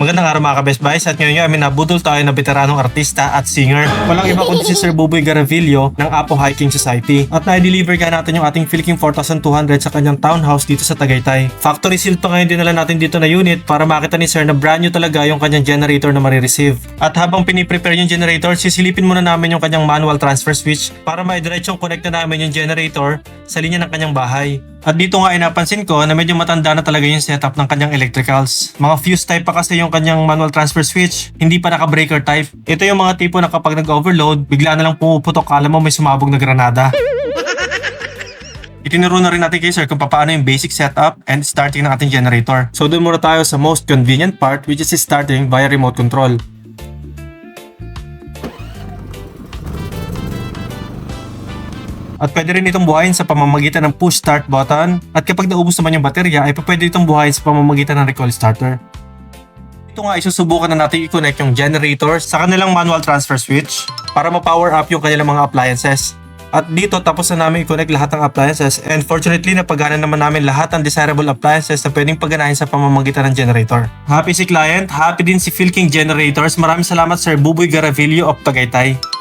Magandang araw mga ka-Best Buys at ngayon ay minabudol tayo ng veteranong artista at singer. Walang iba kundi si Sir Buboy Garavillo ng Apo Hiking Society. At na-deliver nga natin yung ating Philking 4200 sa kanyang townhouse dito sa Tagaytay. Factory sealed pa ngayon dinala natin dito na unit para makita ni Sir na brand new talaga yung kanyang generator na marireceive. At habang piniprepare yung generator, sisilipin muna namin yung kanyang manual transfer switch para maidiretsong connect na namin yung generator sa linya ng kanyang bahay. At dito nga ay napansin ko na medyo matanda na talaga yung setup ng kanyang electricals. Mga fuse type pa kasi yung kanyang manual transfer switch, hindi pa naka-breaker type. Ito yung mga tipo na kapag nag-overload, bigla na lang pumuputok, kala mo may sumabog na granada. Itinuro na rin natin kay Sir kung paano yung basic setup and starting ng ating generator. So doon muna tayo sa most convenient part, which is starting via remote control. At pwede rin itong buhayin sa pamamagitan ng push start button. At kapag naubos naman yung baterya, ay pwede itong buhayin sa pamamagitan ng recoil starter. Ito nga, isusubukan na natin i-connect yung generator sa kanilang manual transfer switch para ma-power up yung kanilang mga appliances. At dito tapos na namin i-connect lahat ng appliances, and fortunately napagana naman namin lahat ng desirable appliances na pwedeng pagganahin sa pamamagitan ng generator. Happy si client, happy din si Philking Generators. Maraming salamat Sir Buboy Garavillo of Tagaytay.